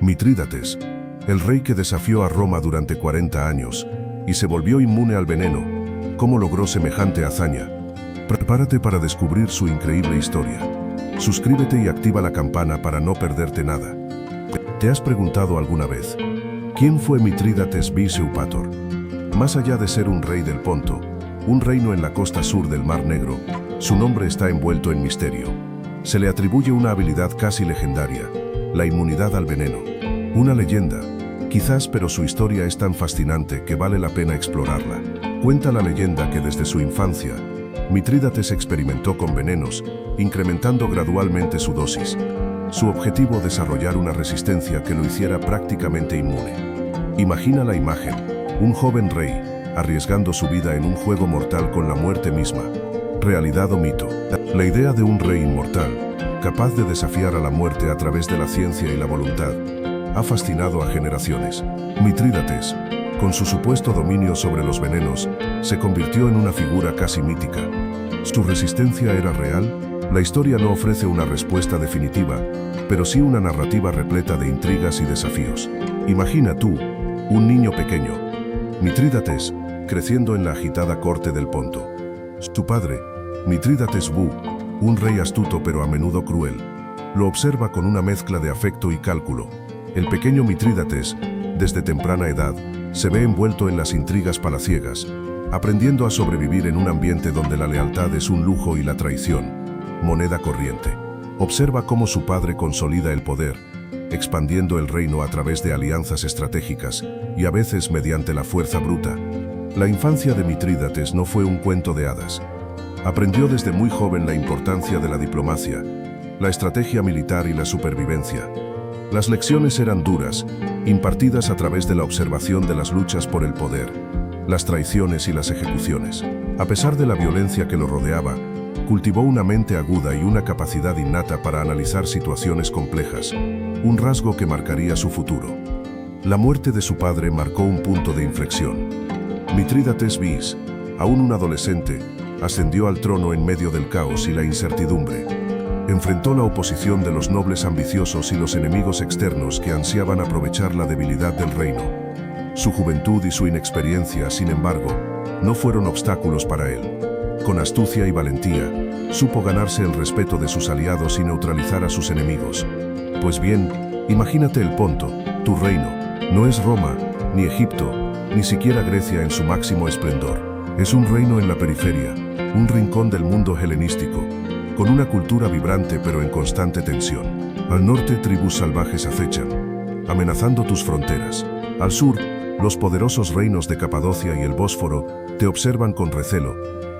Mitrídates, el rey que desafió a Roma durante 40 años y se volvió inmune al veneno. ¿Cómo logró semejante hazaña? Prepárate para descubrir su increíble historia. Suscríbete y activa la campana para no perderte nada. ¿Te has preguntado alguna vez quién fue Mitrídates Bise Eupator? Más allá de ser un rey del Ponto, un reino en la costa sur del Mar Negro, su nombre está envuelto en misterio. Se le atribuye una habilidad casi legendaria, la inmunidad al veneno. Una leyenda, quizás, pero su historia es tan fascinante que vale la pena explorarla. Cuenta la leyenda que desde su infancia, Mitrídates experimentó con venenos, incrementando gradualmente su dosis. Su objetivo, desarrollar una resistencia que lo hiciera prácticamente inmune. Imagina la imagen, un joven rey, arriesgando su vida en un juego mortal con la muerte misma. ¿Realidad o mito? La idea de un rey inmortal, capaz de desafiar a la muerte a través de la ciencia y la voluntad, ha fascinado a generaciones. Mitrídates, con su supuesto dominio sobre los venenos, se convirtió en una figura casi mítica. ¿Su resistencia era real? La historia no ofrece una respuesta definitiva, pero sí una narrativa repleta de intrigas y desafíos. Imagina tú, un niño pequeño, Mitrídates, creciendo en la agitada corte del Ponto. Su padre, Mitrídates Bu, un rey astuto pero a menudo cruel, lo observa con una mezcla de afecto y cálculo. El pequeño Mitrídates, desde temprana edad, se ve envuelto en las intrigas palaciegas, aprendiendo a sobrevivir en un ambiente donde la lealtad es un lujo y la traición, moneda corriente. Observa cómo su padre consolida el poder, expandiendo el reino a través de alianzas estratégicas y a veces mediante la fuerza bruta. La infancia de Mitrídates no fue un cuento de hadas. Aprendió desde muy joven la importancia de la diplomacia, la estrategia militar y la supervivencia. Las lecciones eran duras, impartidas a través de la observación de las luchas por el poder, las traiciones y las ejecuciones. A pesar de la violencia que lo rodeaba, cultivó una mente aguda y una capacidad innata para analizar situaciones complejas, un rasgo que marcaría su futuro. La muerte de su padre marcó un punto de inflexión. Mitrídates Bis, aún un adolescente, ascendió al trono en medio del caos y la incertidumbre. Enfrentó la oposición de los nobles ambiciosos y los enemigos externos que ansiaban aprovechar la debilidad del reino. Su juventud y su inexperiencia, sin embargo, no fueron obstáculos para él. Con astucia y valentía, supo ganarse el respeto de sus aliados y neutralizar a sus enemigos. Pues bien, imagínate el Ponto, tu reino. No es Roma, ni Egipto, ni siquiera Grecia en su máximo esplendor. Es un reino en la periferia, un rincón del mundo helenístico, con una cultura vibrante pero en constante tensión. Al norte, tribus salvajes acechan, amenazando tus fronteras. Al sur, los poderosos reinos de Capadocia y el Bósforo te observan con recelo,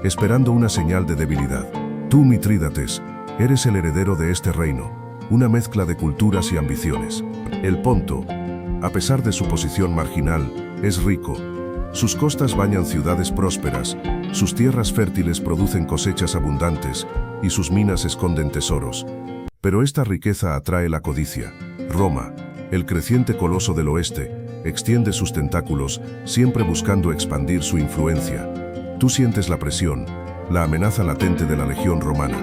esperando una señal de debilidad. Tú, Mitrídates, eres el heredero de este reino, una mezcla de culturas y ambiciones. El Ponto, a pesar de su posición marginal, es rico. Sus costas bañan ciudades prósperas, sus tierras fértiles producen cosechas abundantes y sus minas esconden tesoros. Pero esta riqueza atrae la codicia. Roma, el creciente coloso del oeste, extiende sus tentáculos, siempre buscando expandir su influencia. Tú sientes la presión, la amenaza latente de la legión romana.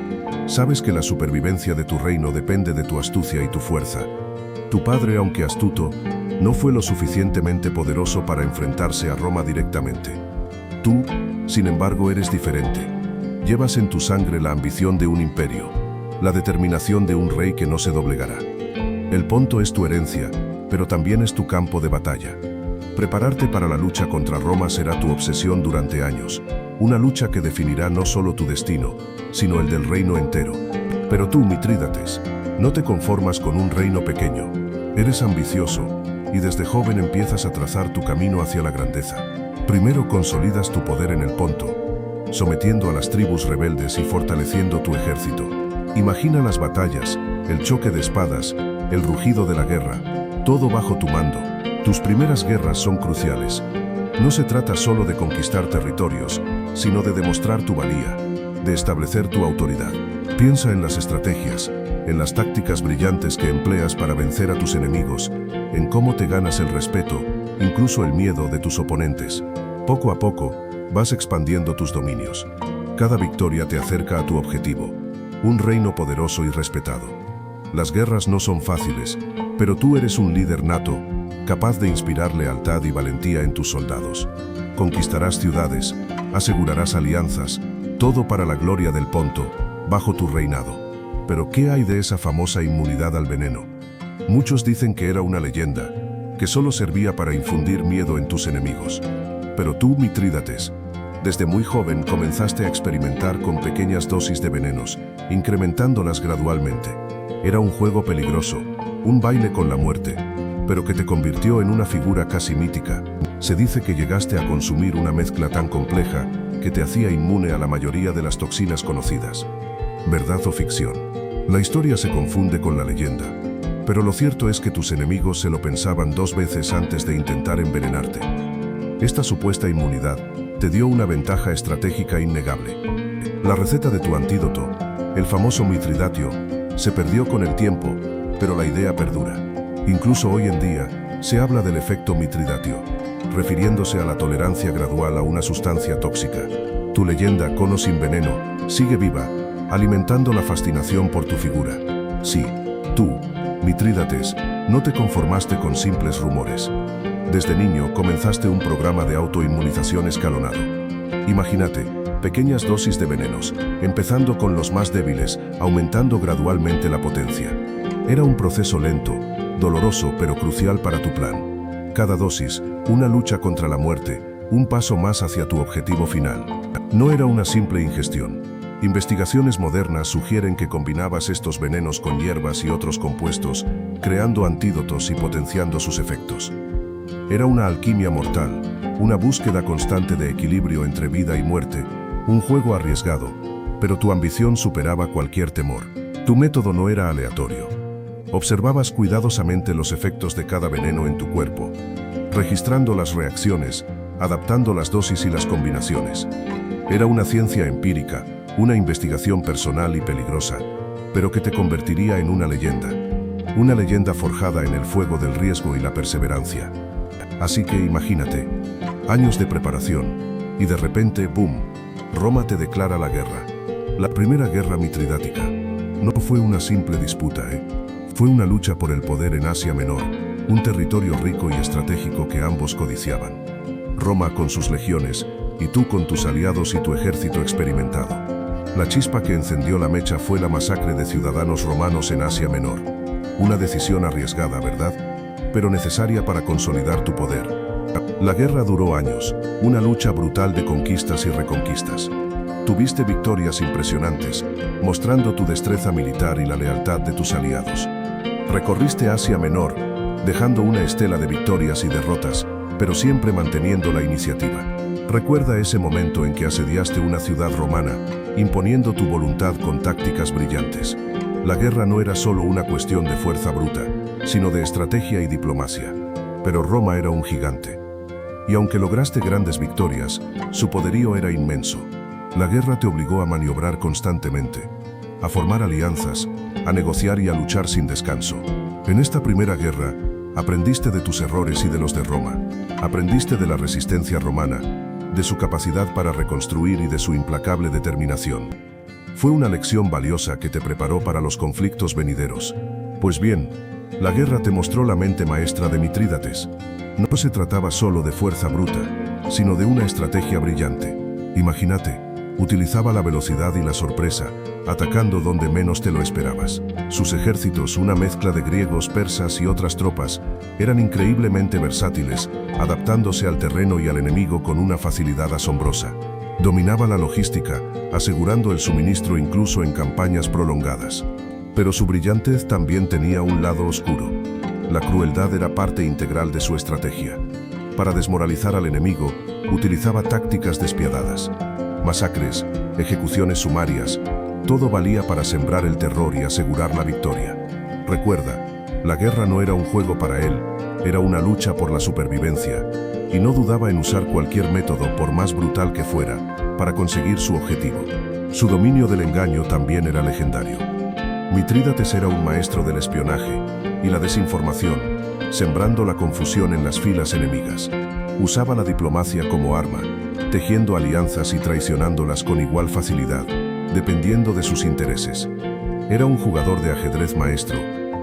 Sabes que la supervivencia de tu reino depende de tu astucia y tu fuerza. Tu padre, aunque astuto, no fue lo suficientemente poderoso para enfrentarse a Roma directamente. Tú, sin embargo, eres diferente. Llevas en tu sangre la ambición de un imperio, la determinación de un rey que no se doblegará. El Ponto es tu herencia, pero también es tu campo de batalla. Prepararte para la lucha contra Roma será tu obsesión durante años, una lucha que definirá no solo tu destino, sino el del reino entero. Pero tú, Mitrídates, no te conformas con un reino pequeño. Eres ambicioso, y desde joven empiezas a trazar tu camino hacia la grandeza. Primero consolidas tu poder en el Ponto, sometiendo a las tribus rebeldes y fortaleciendo tu ejército. Imagina las batallas, el choque de espadas, el rugido de la guerra, todo bajo tu mando. Tus primeras guerras son cruciales. No se trata solo de conquistar territorios, sino de demostrar tu valía, de establecer tu autoridad. Piensa en las estrategias, en las tácticas brillantes que empleas para vencer a tus enemigos, en cómo te ganas el respeto, incluso el miedo de tus oponentes. Poco a poco, vas expandiendo tus dominios. Cada victoria te acerca a tu objetivo, un reino poderoso y respetado. Las guerras no son fáciles, pero tú eres un líder nato, capaz de inspirar lealtad y valentía en tus soldados. Conquistarás ciudades, asegurarás alianzas, todo para la gloria del Ponto, bajo tu reinado. Pero ¿qué hay de esa famosa inmunidad al veneno? Muchos dicen que era una leyenda, que solo servía para infundir miedo en tus enemigos. Pero tú, Mitrídates, desde muy joven comenzaste a experimentar con pequeñas dosis de venenos, incrementándolas gradualmente. Era un juego peligroso, un baile con la muerte, pero que te convirtió en una figura casi mítica. Se dice que llegaste a consumir una mezcla tan compleja que te hacía inmune a la mayoría de las toxinas conocidas. ¿Verdad o ficción? La historia se confunde con la leyenda, pero lo cierto es que tus enemigos se lo pensaban 2 veces antes de intentar envenenarte. Esta supuesta inmunidad te dio una ventaja estratégica innegable. La receta de tu antídoto, el famoso mitridatio, se perdió con el tiempo, pero la idea perdura. Incluso hoy en día, se habla del efecto mitridatio, refiriéndose a la tolerancia gradual a una sustancia tóxica. Tu leyenda, Cono sin veneno, sigue viva, alimentando la fascinación por tu figura. Sí, tú, Mitrídates, no te conformaste con simples rumores. Desde niño comenzaste un programa de autoinmunización escalonado. Imagínate, pequeñas dosis de venenos, empezando con los más débiles, aumentando gradualmente la potencia. Era un proceso lento, doloroso pero crucial para tu plan. Cada dosis, una lucha contra la muerte, un paso más hacia tu objetivo final. No era una simple ingestión. Investigaciones modernas sugieren que combinabas estos venenos con hierbas y otros compuestos, creando antídotos y potenciando sus efectos. Era una alquimia mortal, una búsqueda constante de equilibrio entre vida y muerte, un juego arriesgado, pero tu ambición superaba cualquier temor. Tu método no era aleatorio. Observabas cuidadosamente los efectos de cada veneno en tu cuerpo, registrando las reacciones, adaptando las dosis y las combinaciones. Era una ciencia empírica, una investigación personal y peligrosa, pero que te convertiría en una leyenda forjada en el fuego del riesgo y la perseverancia. Así que imagínate, años de preparación, y de repente, ¡boom!, Roma te declara la guerra. La primera guerra mitridática. No fue una simple disputa, Fue una lucha por el poder en Asia Menor, un territorio rico y estratégico que ambos codiciaban. Roma con sus legiones, y tú con tus aliados y tu ejército experimentado. La chispa que encendió la mecha fue la masacre de ciudadanos romanos en Asia Menor. Una decisión arriesgada, ¿verdad? Pero necesaria para consolidar tu poder. La guerra duró años, una lucha brutal de conquistas y reconquistas. Tuviste victorias impresionantes, mostrando tu destreza militar y la lealtad de tus aliados. Recorriste Asia Menor, dejando una estela de victorias y derrotas, pero siempre manteniendo la iniciativa. Recuerda ese momento en que asediaste una ciudad romana, imponiendo tu voluntad con tácticas brillantes. La guerra no era solo una cuestión de fuerza bruta, sino de estrategia y diplomacia. Pero Roma era un gigante. Y aunque lograste grandes victorias, su poderío era inmenso. La guerra te obligó a maniobrar constantemente, a formar alianzas, a negociar y a luchar sin descanso. En esta primera guerra, aprendiste de tus errores y de los de Roma. Aprendiste de la resistencia romana, de su capacidad para reconstruir y de su implacable determinación. Fue una lección valiosa que te preparó para los conflictos venideros. Pues bien, la guerra te mostró la mente maestra de Mitrídates. No se trataba solo de fuerza bruta, sino de una estrategia brillante. Imagínate, utilizaba la velocidad y la sorpresa, atacando donde menos te lo esperabas. Sus ejércitos, una mezcla de griegos, persas y otras tropas, eran increíblemente versátiles, adaptándose al terreno y al enemigo con una facilidad asombrosa. Dominaba la logística, asegurando el suministro incluso en campañas prolongadas. Pero su brillantez también tenía un lado oscuro. La crueldad era parte integral de su estrategia. Para desmoralizar al enemigo, utilizaba tácticas despiadadas. Masacres, ejecuciones sumarias, todo valía para sembrar el terror y asegurar la victoria. Recuerda, la guerra no era un juego para él, era una lucha por la supervivencia, y no dudaba en usar cualquier método, por más brutal que fuera, para conseguir su objetivo. Su dominio del engaño también era legendario. Mitrídates era un maestro del espionaje y la desinformación, sembrando la confusión en las filas enemigas. Usaba la diplomacia como arma, tejiendo alianzas y traicionándolas con igual facilidad, dependiendo de sus intereses. Era un jugador de ajedrez maestro,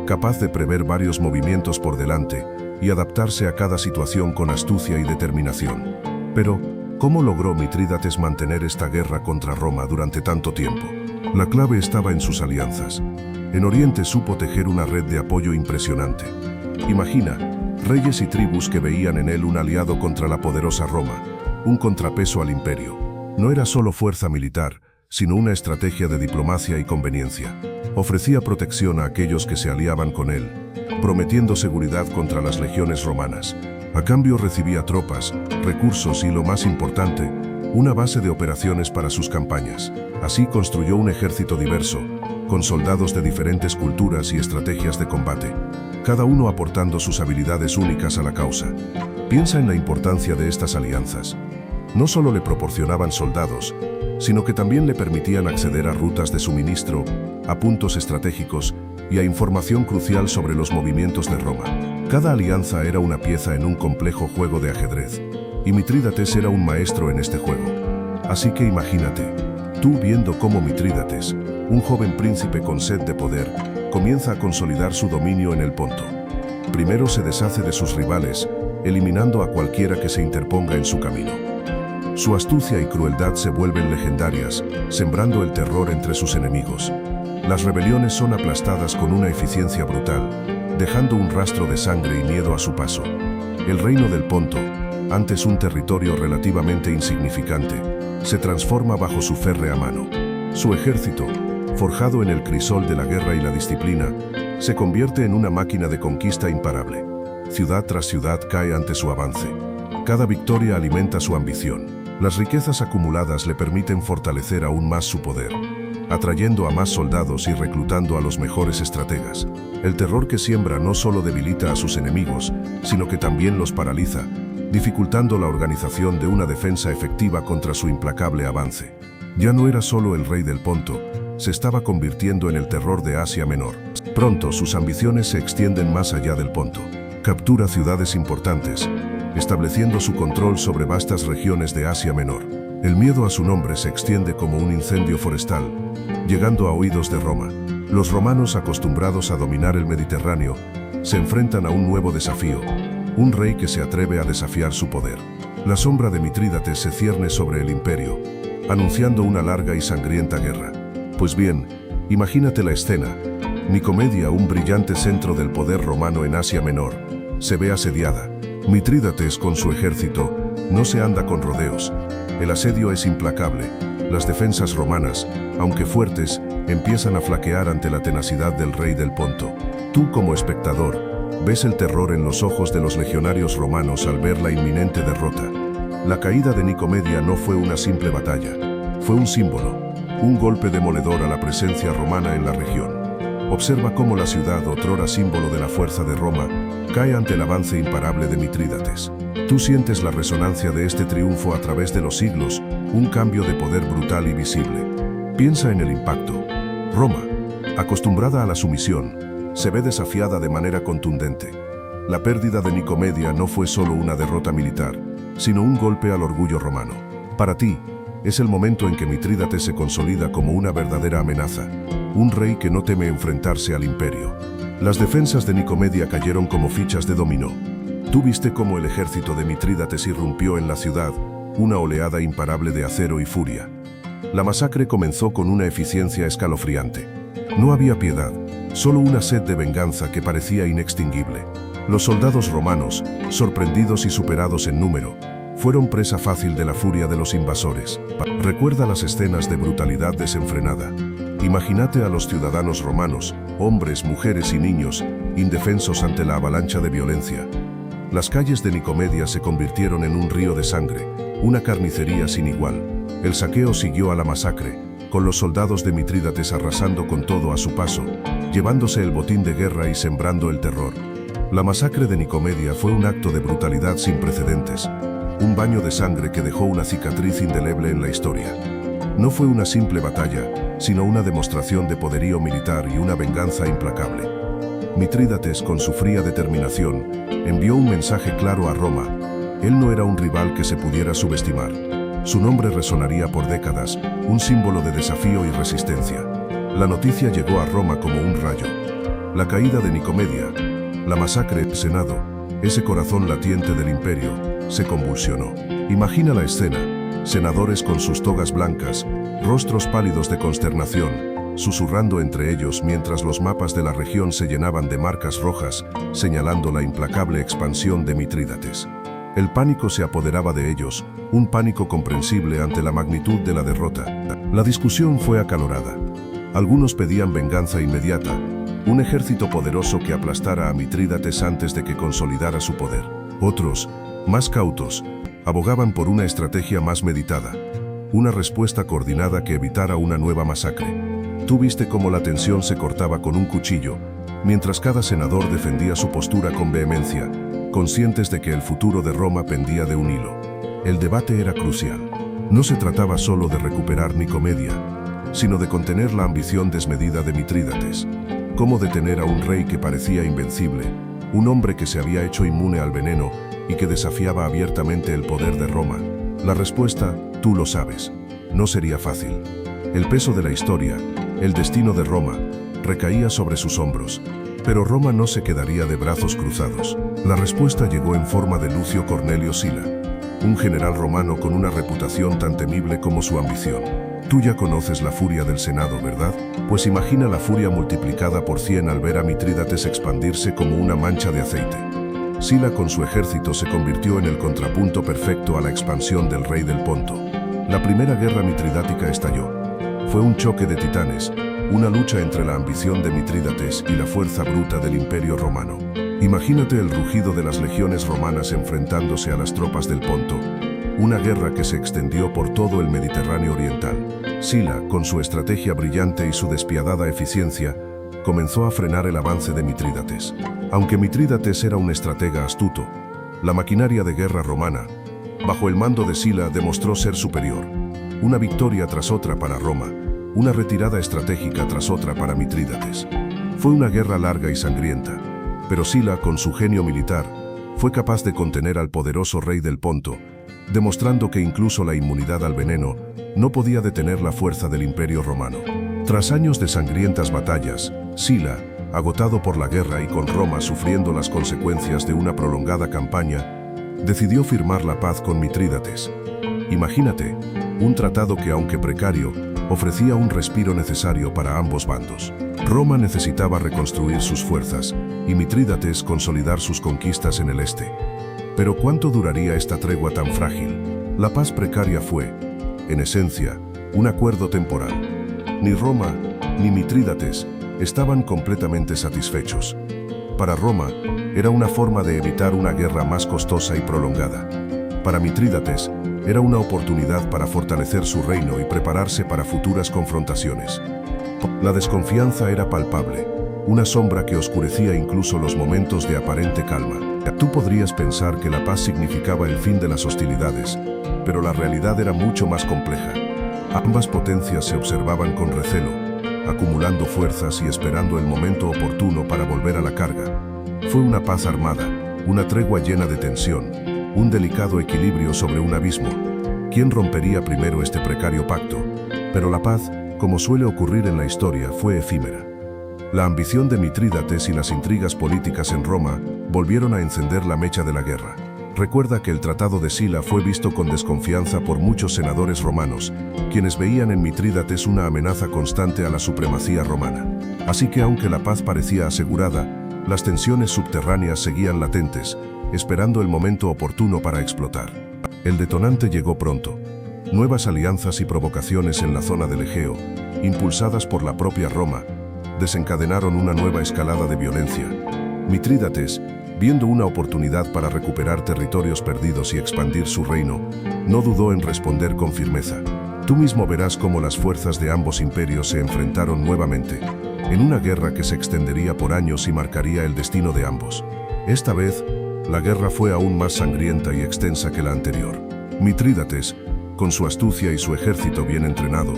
capaz de prever varios movimientos por delante y adaptarse a cada situación con astucia y determinación. Pero, ¿cómo logró Mitrídates mantener esta guerra contra Roma durante tanto tiempo? La clave estaba en sus alianzas. En Oriente supo tejer una red de apoyo impresionante. Imagina, reyes y tribus que veían en él un aliado contra la poderosa Roma, un contrapeso al imperio. No era solo fuerza militar, sino una estrategia de diplomacia y conveniencia. Ofrecía protección a aquellos que se aliaban con él, prometiendo seguridad contra las legiones romanas. A cambio recibía tropas, recursos y, lo más importante, una base de operaciones para sus campañas. Así construyó un ejército diverso, con soldados de diferentes culturas y estrategias de combate, cada uno aportando sus habilidades únicas a la causa. Piensa en la importancia de estas alianzas. No solo le proporcionaban soldados, sino que también le permitían acceder a rutas de suministro, a puntos estratégicos y a información crucial sobre los movimientos de Roma. Cada alianza era una pieza en un complejo juego de ajedrez, y Mitrídates era un maestro en este juego. Así que imagínate, tú viendo cómo Mitrídates, un joven príncipe con sed de poder, comienza a consolidar su dominio en el Ponto. Primero se deshace de sus rivales, eliminando a cualquiera que se interponga en su camino. Su astucia y crueldad se vuelven legendarias, sembrando el terror entre sus enemigos. Las rebeliones son aplastadas con una eficiencia brutal, dejando un rastro de sangre y miedo a su paso. El reino del Ponto, antes un territorio relativamente insignificante, se transforma bajo su férrea mano. Su ejército, forjado en el crisol de la guerra y la disciplina, se convierte en una máquina de conquista imparable. Ciudad tras ciudad cae ante su avance. Cada victoria alimenta su ambición. Las riquezas acumuladas le permiten fortalecer aún más su poder, atrayendo a más soldados y reclutando a los mejores estrategas. El terror que siembra no solo debilita a sus enemigos, sino que también los paraliza, dificultando la organización de una defensa efectiva contra su implacable avance. Ya no era solo el rey del Ponto, se estaba convirtiendo en el terror de Asia Menor. Pronto sus ambiciones se extienden más allá del Ponto. Captura ciudades importantes, estableciendo su control sobre vastas regiones de Asia Menor. El miedo a su nombre se extiende como un incendio forestal, llegando a oídos de Roma. Los romanos, acostumbrados a dominar el Mediterráneo, se enfrentan a un nuevo desafío, un rey que se atreve a desafiar su poder. La sombra de Mitrídates se cierne sobre el imperio, anunciando una larga y sangrienta guerra. Pues bien, imagínate la escena. Nicomedia, un brillante centro del poder romano en Asia Menor, se ve asediada. Mitrídates, con su ejército, no se anda con rodeos. El asedio es implacable. Las defensas romanas, aunque fuertes, empiezan a flaquear ante la tenacidad del rey del Ponto. Tú, como espectador, ves el terror en los ojos de los legionarios romanos al ver la inminente derrota. La caída de Nicomedia no fue una simple batalla, fue un símbolo, un golpe demoledor a la presencia romana en la región. Observa cómo la ciudad, otrora símbolo de la fuerza de Roma, cae ante el avance imparable de Mitrídates. Tú sientes la resonancia de este triunfo a través de los siglos, un cambio de poder brutal y visible. Piensa en el impacto. Roma, acostumbrada a la sumisión, se ve desafiada de manera contundente. La pérdida de Nicomedia no fue solo una derrota militar, sino un golpe al orgullo romano. Para ti, es el momento en que Mitrídates se consolida como una verdadera amenaza, un rey que no teme enfrentarse al imperio. Las defensas de Nicomedia cayeron como fichas de dominó. Tú viste cómo el ejército de Mitrídates irrumpió en la ciudad, una oleada imparable de acero y furia. La masacre comenzó con una eficiencia escalofriante. No había piedad, solo una sed de venganza que parecía inextinguible. Los soldados romanos, sorprendidos y superados en número, fueron presa fácil de la furia de los invasores. Recuerda las escenas de brutalidad desenfrenada. Imagínate a los ciudadanos romanos, hombres, mujeres y niños, indefensos ante la avalancha de violencia. Las calles de Nicomedia se convirtieron en un río de sangre, una carnicería sin igual. El saqueo siguió a la masacre, con los soldados de Mitrídates arrasando con todo a su paso, llevándose el botín de guerra y sembrando el terror. La masacre de Nicomedia fue un acto de brutalidad sin precedentes, un baño de sangre que dejó una cicatriz indeleble en la historia. No fue una simple batalla, sino una demostración de poderío militar y una venganza implacable. Mitrídates, con su fría determinación, envió un mensaje claro a Roma. Él no era un rival que se pudiera subestimar. Su nombre resonaría por décadas, un símbolo de desafío y resistencia. La noticia llegó a Roma como un rayo. La caída de Nicomedia, la masacre del Senado, ese corazón latiente del imperio, se convulsionó. Imagina la escena: senadores con sus togas blancas, rostros pálidos de consternación, susurrando entre ellos mientras los mapas de la región se llenaban de marcas rojas, señalando la implacable expansión de Mitrídates. El pánico se apoderaba de ellos, un pánico comprensible ante la magnitud de la derrota. La discusión fue acalorada. Algunos pedían venganza inmediata, un ejército poderoso que aplastara a Mitrídates antes de que consolidara su poder. Otros, más cautos, abogaban por una estrategia más meditada, una respuesta coordinada que evitara una nueva masacre. Tú viste cómo la tensión se cortaba con un cuchillo, mientras cada senador defendía su postura con vehemencia, conscientes de que el futuro de Roma pendía de un hilo. El debate era crucial. No se trataba solo de recuperar Nicomedia, sino de contener la ambición desmedida de Mitrídates. Cómo detener a un rey que parecía invencible, un hombre que se había hecho inmune al veneno y que desafiaba abiertamente el poder de Roma. La respuesta, tú lo sabes, no sería fácil. El peso de la historia, el destino de Roma, recaía sobre sus hombros, pero Roma no se quedaría de brazos cruzados. La respuesta llegó en forma de Lucio Cornelio Sila, un general romano con una reputación tan temible como su ambición. Tú ya conoces la furia del Senado, ¿verdad? Pues imagina la furia multiplicada por 100 al ver a Mitrídates expandirse como una mancha de aceite. Sila con su ejército se convirtió en el contrapunto perfecto a la expansión del rey del Ponto. La primera guerra mitridática estalló. Fue un choque de titanes, una lucha entre la ambición de Mitrídates y la fuerza bruta del Imperio Romano. Imagínate el rugido de las legiones romanas enfrentándose a las tropas del Ponto, una guerra que se extendió por todo el Mediterráneo oriental. Sila, con su estrategia brillante y su despiadada eficiencia, comenzó a frenar el avance de Mitrídates. Aunque Mitrídates era un estratega astuto, la maquinaria de guerra romana, bajo el mando de Sila, demostró ser superior. Una victoria tras otra para Roma, una retirada estratégica tras otra para Mitrídates. Fue una guerra larga y sangrienta, pero Sila, con su genio militar, fue capaz de contener al poderoso rey del Ponto, demostrando que incluso la inmunidad al veneno no podía detener la fuerza del Imperio Romano. Tras años de sangrientas batallas, Sila, agotado por la guerra y con Roma sufriendo las consecuencias de una prolongada campaña, decidió firmar la paz con Mitrídates. Imagínate, un tratado que, aunque precario, ofrecía un respiro necesario para ambos bandos. Roma necesitaba reconstruir sus fuerzas y Mitrídates consolidar sus conquistas en el este. Pero ¿cuánto duraría esta tregua tan frágil? La paz precaria fue, en esencia, un acuerdo temporal. Ni Roma ni Mitrídates estaban completamente satisfechos. Para Roma, era una forma de evitar una guerra más costosa y prolongada. Para Mitrídates, era una oportunidad para fortalecer su reino y prepararse para futuras confrontaciones. La desconfianza era palpable, una sombra que oscurecía incluso los momentos de aparente calma. Tú podrías pensar que la paz significaba el fin de las hostilidades, pero la realidad era mucho más compleja. Ambas potencias se observaban con recelo, acumulando fuerzas y esperando el momento oportuno para volver a la carga. Fue una paz armada, una tregua llena de tensión, un delicado equilibrio sobre un abismo. ¿Quién rompería primero este precario pacto? Pero la paz, como suele ocurrir en la historia, fue efímera. La ambición de Mitrídates y las intrigas políticas en Roma volvieron a encender la mecha de la guerra. Recuerda que el Tratado de Sila fue visto con desconfianza por muchos senadores romanos, quienes veían en Mitrídates una amenaza constante a la supremacía romana. Así que aunque la paz parecía asegurada, las tensiones subterráneas seguían latentes, esperando el momento oportuno para explotar. El detonante llegó pronto. Nuevas alianzas y provocaciones en la zona del Egeo, impulsadas por la propia Roma, desencadenaron una nueva escalada de violencia. Mitrídates, viendo una oportunidad para recuperar territorios perdidos y expandir su reino, no dudó en responder con firmeza. Tú mismo verás cómo las fuerzas de ambos imperios se enfrentaron nuevamente, en una guerra que se extendería por años y marcaría el destino de ambos. Esta vez, la guerra fue aún más sangrienta y extensa que la anterior. Mitrídates, con su astucia y su ejército bien entrenado,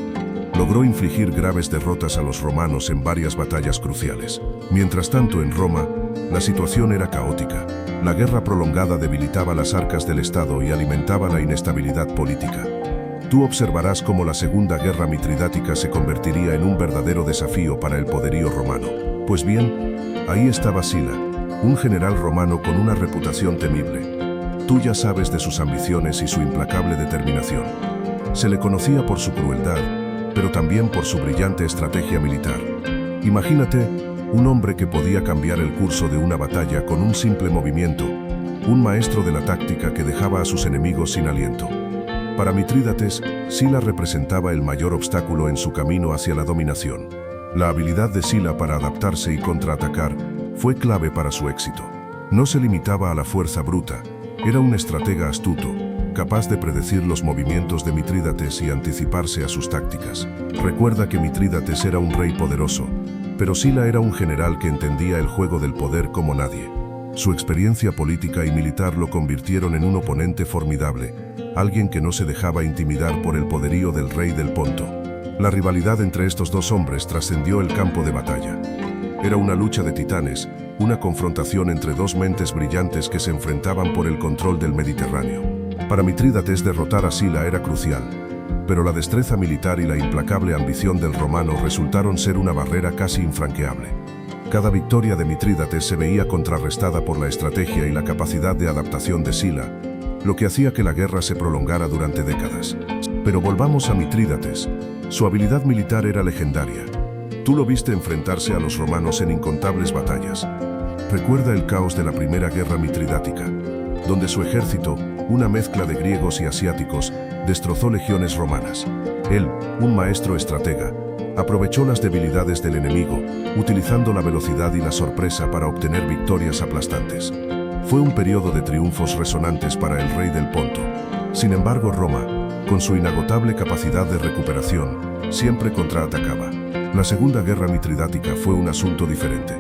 logró infligir graves derrotas a los romanos en varias batallas cruciales. Mientras tanto, en Roma, la situación era caótica. La guerra prolongada debilitaba las arcas del Estado y alimentaba la inestabilidad política. Tú observarás cómo la Segunda Guerra Mitridática se convertiría en un verdadero desafío para el poderío romano. Pues bien, ahí estaba Sila, un general romano con una reputación temible. Tú ya sabes de sus ambiciones y su implacable determinación. Se le conocía por su crueldad, pero también por su brillante estrategia militar. Imagínate, un hombre que podía cambiar el curso de una batalla con un simple movimiento, un maestro de la táctica que dejaba a sus enemigos sin aliento. Para Mitrídates, Sila representaba el mayor obstáculo en su camino hacia la dominación. La habilidad de Sila para adaptarse y contraatacar fue clave para su éxito. No se limitaba a la fuerza bruta, era un estratega astuto, capaz de predecir los movimientos de Mitrídates y anticiparse a sus tácticas. Recuerda que Mitrídates era un rey poderoso, pero Sila era un general que entendía el juego del poder como nadie. Su experiencia política y militar lo convirtieron en un oponente formidable, alguien que no se dejaba intimidar por el poderío del rey del Ponto. La rivalidad entre estos dos hombres trascendió el campo de batalla. Era una lucha de titanes, una confrontación entre dos mentes brillantes que se enfrentaban por el control del Mediterráneo. Para Mitrídates derrotar a Sila era crucial, pero la destreza militar y la implacable ambición del romano resultaron ser una barrera casi infranqueable. Cada victoria de Mitrídates se veía contrarrestada por la estrategia y la capacidad de adaptación de Sila, lo que hacía que la guerra se prolongara durante décadas. Pero volvamos a Mitrídates. Su habilidad militar era legendaria. Tú lo viste enfrentarse a los romanos en incontables batallas. Recuerda el caos de la Primera Guerra Mitridática, donde su ejército, una mezcla de griegos y asiáticos, destrozó legiones romanas. Él, un maestro estratega, aprovechó las debilidades del enemigo, utilizando la velocidad y la sorpresa para obtener victorias aplastantes. Fue un periodo de triunfos resonantes para el rey del Ponto. Sin embargo, Roma, con su inagotable capacidad de recuperación, siempre contraatacaba. La Segunda Guerra Mitridática fue un asunto diferente.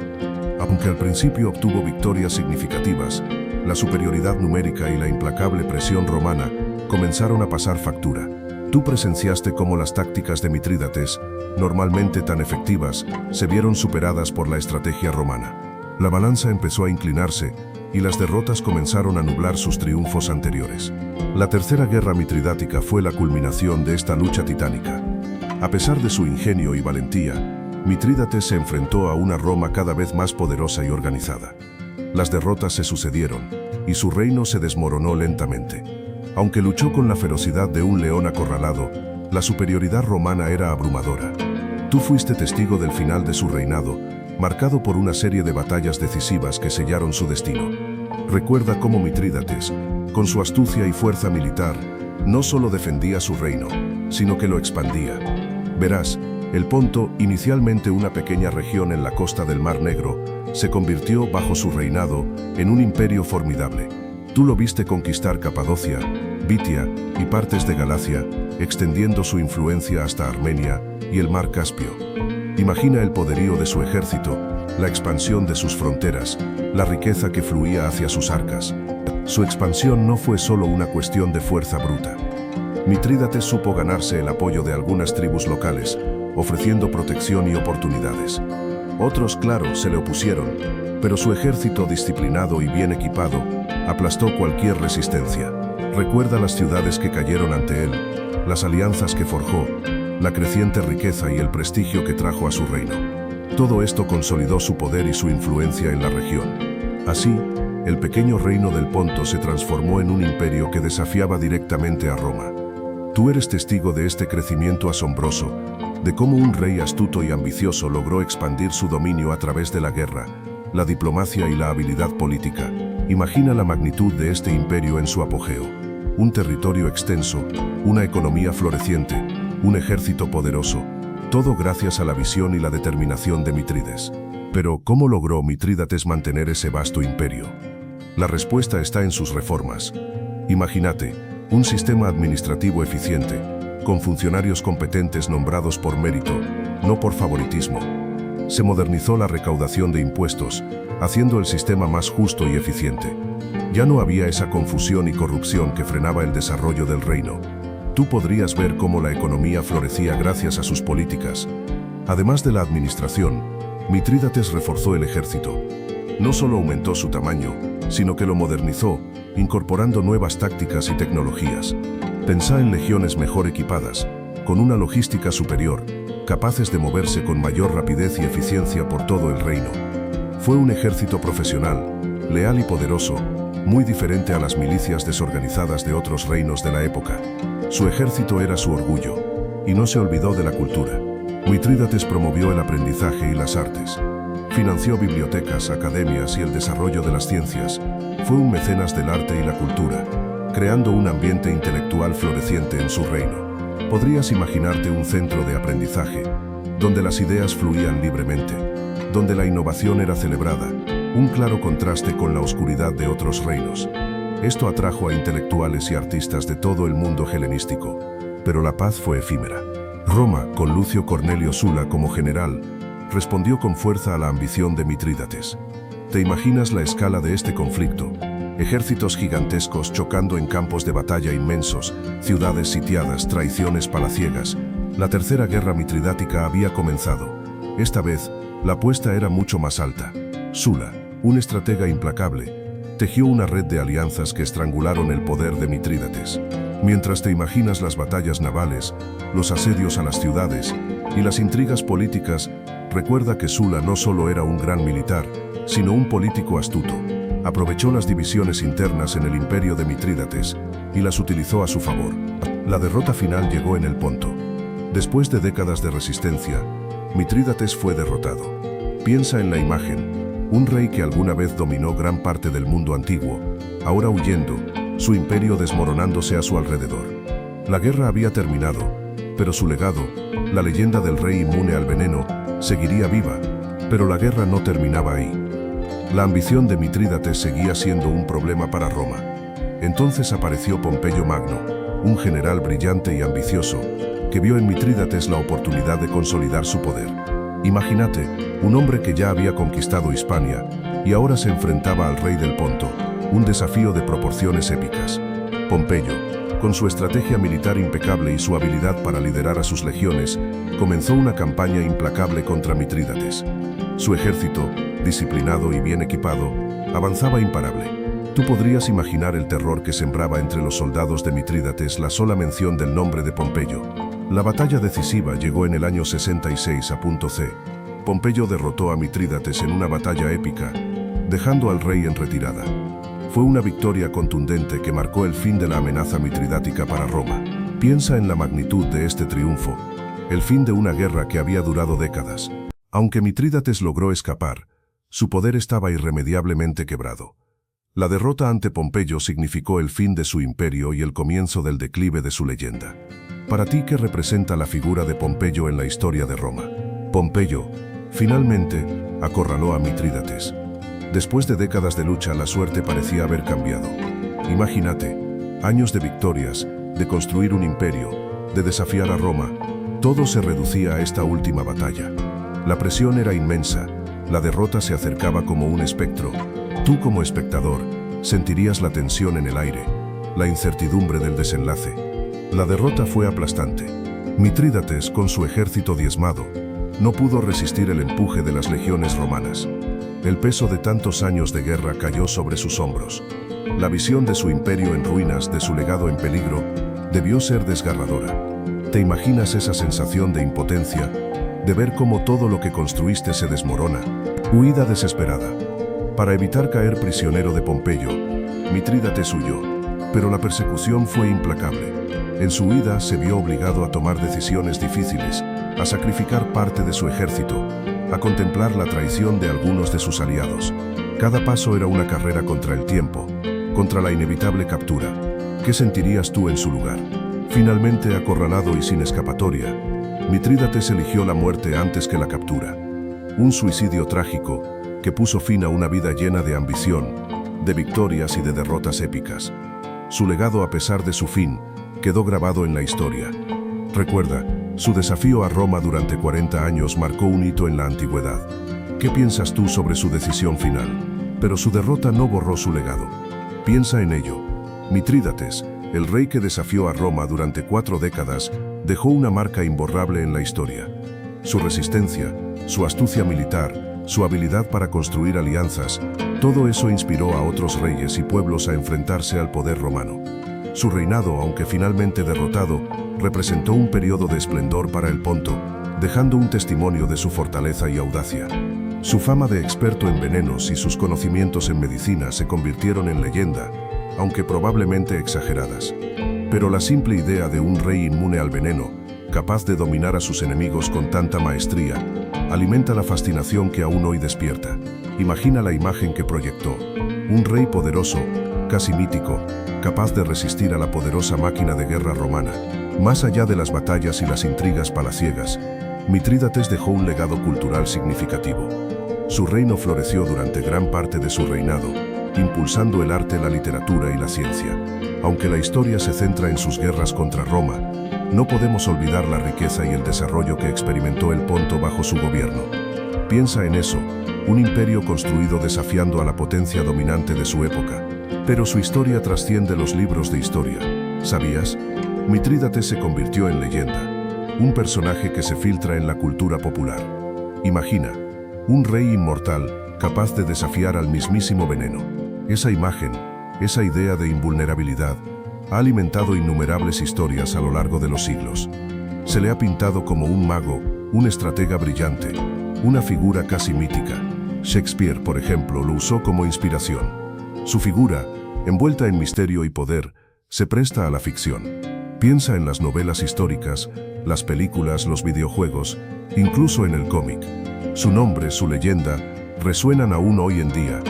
Aunque al principio obtuvo victorias significativas, la superioridad numérica y la implacable presión romana comenzaron a pasar factura. Tú presenciaste cómo las tácticas de Mitrídates, normalmente tan efectivas, se vieron superadas por la estrategia romana. La balanza empezó a inclinarse y las derrotas comenzaron a nublar sus triunfos anteriores. La Tercera Guerra Mitridática fue la culminación de esta lucha titánica. A pesar de su ingenio y valentía, Mitrídates se enfrentó a una Roma cada vez más poderosa y organizada. Las derrotas se sucedieron y su reino se desmoronó lentamente. Aunque luchó con la ferocidad de un león acorralado, la superioridad romana era abrumadora. Tú fuiste testigo del final de su reinado, marcado por una serie de batallas decisivas que sellaron su destino. Recuerda cómo Mitrídates, con su astucia y fuerza militar, no solo defendía su reino, sino que lo expandía. Verás, el Ponto, inicialmente una pequeña región en la costa del Mar Negro, se convirtió, bajo su reinado, en un imperio formidable. Tú lo viste conquistar Capadocia, Bitia y partes de Galacia, extendiendo su influencia hasta Armenia y el Mar Caspio. Imagina el poderío de su ejército, la expansión de sus fronteras, la riqueza que fluía hacia sus arcas. Su expansión no fue solo una cuestión de fuerza bruta. Mitrídates supo ganarse el apoyo de algunas tribus locales, ofreciendo protección y oportunidades. Otros, claro, se le opusieron, pero su ejército disciplinado y bien equipado aplastó cualquier resistencia. Recuerda las ciudades que cayeron ante él, las alianzas que forjó, la creciente riqueza y el prestigio que trajo a su reino. Todo esto consolidó su poder y su influencia en la región. Así, el pequeño reino del Ponto se transformó en un imperio que desafiaba directamente a Roma. Tú eres testigo de este crecimiento asombroso, de cómo un rey astuto y ambicioso logró expandir su dominio a través de la guerra, la diplomacia y la habilidad política. Imagina la magnitud de este imperio en su apogeo. Un territorio extenso, una economía floreciente, un ejército poderoso, todo gracias a la visión y la determinación de Mitrídates. Pero, ¿cómo logró Mitrídates mantener ese vasto imperio? La respuesta está en sus reformas. Imagínate, un sistema administrativo eficiente, con funcionarios competentes nombrados por mérito, no por favoritismo. Se modernizó la recaudación de impuestos, haciendo el sistema más justo y eficiente. Ya no había esa confusión y corrupción que frenaba el desarrollo del reino. Tú podrías ver cómo la economía florecía gracias a sus políticas. Además de la administración, Mitrídates reforzó el ejército. No solo aumentó su tamaño, sino que lo modernizó, incorporando nuevas tácticas y tecnologías. Pensá en legiones mejor equipadas, con una logística superior, capaces de moverse con mayor rapidez y eficiencia por todo el reino. Fue un ejército profesional, leal y poderoso, muy diferente a las milicias desorganizadas de otros reinos de la época. Su ejército era su orgullo, y no se olvidó de la cultura. Mitrídates promovió el aprendizaje y las artes. Financió bibliotecas, academias y el desarrollo de las ciencias. Fue un mecenas del arte y la cultura, creando un ambiente intelectual floreciente en su reino. Podrías imaginarte un centro de aprendizaje, donde las ideas fluían libremente, donde la innovación era celebrada, un claro contraste con la oscuridad de otros reinos. Esto atrajo a intelectuales y artistas de todo el mundo helenístico, pero la paz fue efímera. Roma, con Lucio Cornelio Sula como general, respondió con fuerza a la ambición de Mitrídates. ¿Te imaginas la escala de este conflicto? Ejércitos gigantescos chocando en campos de batalla inmensos, ciudades sitiadas, traiciones palaciegas. La tercera guerra mitridática había comenzado. Esta vez, la apuesta era mucho más alta. Sula, un estratega implacable, tejió una red de alianzas que estrangularon el poder de Mitrídates. Mientras te imaginas las batallas navales, los asedios a las ciudades y las intrigas políticas, recuerda que Sula no solo era un gran militar, sino un político astuto. Aprovechó las divisiones internas en el imperio de Mitrídates y las utilizó a su favor. La derrota final llegó en el Ponto. Después de décadas de resistencia, Mitrídates fue derrotado. Piensa en la imagen, un rey que alguna vez dominó gran parte del mundo antiguo, ahora huyendo, su imperio desmoronándose a su alrededor. La guerra había terminado, pero su legado, la leyenda del rey inmune al veneno, seguiría viva, pero la guerra no terminaba ahí. La ambición de Mitrídates seguía siendo un problema para Roma. Entonces apareció Pompeyo Magno, un general brillante y ambicioso, que vio en Mitrídates la oportunidad de consolidar su poder. Imagínate, un hombre que ya había conquistado Hispania y ahora se enfrentaba al rey del Ponto, un desafío de proporciones épicas. Pompeyo, con su estrategia militar impecable y su habilidad para liderar a sus legiones, comenzó una campaña implacable contra Mitrídates. Su ejército, disciplinado y bien equipado, avanzaba imparable. Tú podrías imaginar el terror que sembraba entre los soldados de Mitrídates la sola mención del nombre de Pompeyo. La batalla decisiva llegó en el año 66 a.C. Pompeyo derrotó a Mitrídates en una batalla épica, dejando al rey en retirada. Fue una victoria contundente que marcó el fin de la amenaza mitridática para Roma. Piensa en la magnitud de este triunfo, el fin de una guerra que había durado décadas. Aunque Mitrídates logró escapar, su poder estaba irremediablemente quebrado. La derrota ante Pompeyo significó el fin de su imperio y el comienzo del declive de su leyenda. Para ti, ¿qué representa la figura de Pompeyo en la historia de Roma? Pompeyo, finalmente, acorraló a Mitrídates. Después de décadas de lucha, la suerte parecía haber cambiado. Imagínate, años de victorias, de construir un imperio, de desafiar a Roma, todo se reducía a esta última batalla. La presión era inmensa, la derrota se acercaba como un espectro. Tú como espectador, sentirías la tensión en el aire, la incertidumbre del desenlace. La derrota fue aplastante. Mitrídates, con su ejército diezmado, no pudo resistir el empuje de las legiones romanas. El peso de tantos años de guerra cayó sobre sus hombros. La visión de su imperio en ruinas, de su legado en peligro, debió ser desgarradora. ¿Te imaginas esa sensación de impotencia, de ver cómo todo lo que construiste se desmorona? Huida desesperada. Para evitar caer prisionero de Pompeyo, Mitrídates huyó, pero la persecución fue implacable. En su huida se vio obligado a tomar decisiones difíciles, a sacrificar parte de su ejército, a contemplar la traición de algunos de sus aliados. Cada paso era una carrera contra el tiempo, contra la inevitable captura. ¿Qué sentirías tú en su lugar? Finalmente acorralado y sin escapatoria, Mitrídates eligió la muerte antes que la captura. Un suicidio trágico que puso fin a una vida llena de ambición, de victorias y de derrotas épicas. Su legado, a pesar de su fin, quedó grabado en la historia. Recuerda, su desafío a Roma durante 40 años marcó un hito en la antigüedad. ¿Qué piensas tú sobre su decisión final? Pero su derrota no borró su legado. Piensa en ello. Mitrídates, el rey que desafió a Roma durante 4 décadas, dejó una marca imborrable en la historia. Su resistencia, su astucia militar, su habilidad para construir alianzas, todo eso inspiró a otros reyes y pueblos a enfrentarse al poder romano. Su reinado, aunque finalmente derrotado, representó un periodo de esplendor para el Ponto, dejando un testimonio de su fortaleza y audacia. Su fama de experto en venenos y sus conocimientos en medicina se convirtieron en leyenda, aunque probablemente exageradas. Pero la simple idea de un rey inmune al veneno, capaz de dominar a sus enemigos con tanta maestría, alimenta la fascinación que aún hoy despierta. Imagina la imagen que proyectó: un rey poderoso, casi mítico, capaz de resistir a la poderosa máquina de guerra romana. Más allá de las batallas y las intrigas palaciegas, Mitrídates dejó un legado cultural significativo. Su reino floreció durante gran parte de su reinado, impulsando el arte, la literatura y la ciencia. Aunque la historia se centra en sus guerras contra Roma, no podemos olvidar la riqueza y el desarrollo que experimentó el Ponto bajo su gobierno. Piensa en eso, un imperio construido desafiando a la potencia dominante de su época. Pero su historia trasciende los libros de historia. ¿Sabías? Mitrídates se convirtió en leyenda, un personaje que se filtra en la cultura popular. Imagina, un rey inmortal capaz de desafiar al mismísimo veneno. Esa imagen, esa idea de invulnerabilidad, ha alimentado innumerables historias a lo largo de los siglos. Se le ha pintado como un mago, un estratega brillante, una figura casi mítica. Shakespeare, por ejemplo, lo usó como inspiración. Su figura, envuelta en misterio y poder, se presta a la ficción. Piensa en las novelas históricas, las películas, los videojuegos, incluso en el cómic. Su nombre, su leyenda, resuenan aún hoy en día,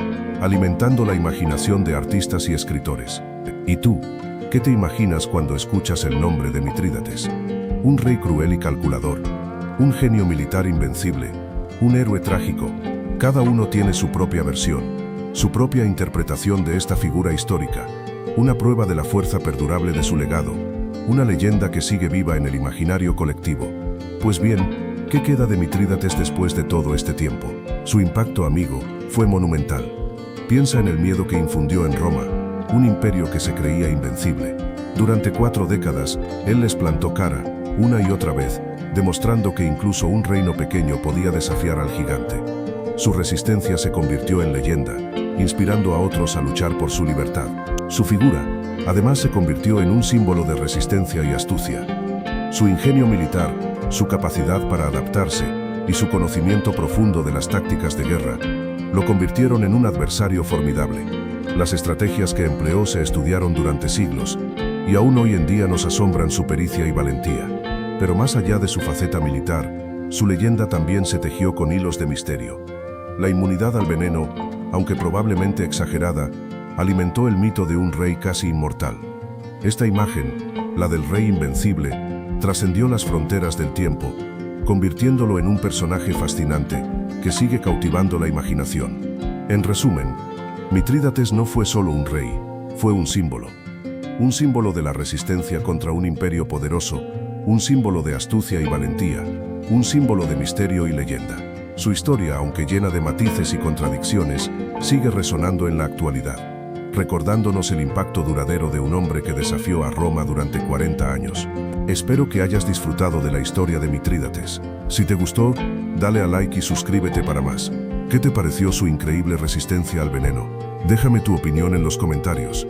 alimentando la imaginación de artistas y escritores. ¿Y tú? ¿Qué te imaginas cuando escuchas el nombre de Mitrídates? Un rey cruel y calculador, un genio militar invencible, un héroe trágico. Cada uno tiene su propia versión, su propia interpretación de esta figura histórica, una prueba de la fuerza perdurable de su legado, una leyenda que sigue viva en el imaginario colectivo. Pues bien, ¿qué queda de Mitrídates después de todo este tiempo? Su impacto, amigo, fue monumental. Piensa en el miedo que infundió en Roma, un imperio que se creía invencible. Durante 4 décadas, él les plantó cara, una y otra vez, demostrando que incluso un reino pequeño podía desafiar al gigante. Su resistencia se convirtió en leyenda, inspirando a otros a luchar por su libertad. Su figura, además, se convirtió en un símbolo de resistencia y astucia. Su ingenio militar, su capacidad para adaptarse y su conocimiento profundo de las tácticas de guerra lo convirtieron en un adversario formidable. Las estrategias que empleó se estudiaron durante siglos y aún hoy en día nos asombran su pericia y valentía. Pero más allá de su faceta militar, su leyenda también se tejió con hilos de misterio. La inmunidad al veneno, aunque probablemente exagerada, alimentó el mito de un rey casi inmortal. Esta imagen, la del rey invencible, trascendió las fronteras del tiempo, convirtiéndolo en un personaje fascinante que sigue cautivando la imaginación. En resumen, Mitrídates no fue solo un rey, fue un símbolo de la resistencia contra un imperio poderoso, un símbolo de astucia y valentía, un símbolo de misterio y leyenda. Su historia, aunque llena de matices y contradicciones, sigue resonando en la actualidad, recordándonos el impacto duradero de un hombre que desafió a Roma durante 40 años. Espero que hayas disfrutado de la historia de Mitrídates. Si te gustó, dale a like y suscríbete para más. ¿Qué te pareció su increíble resistencia al veneno? Déjame tu opinión en los comentarios.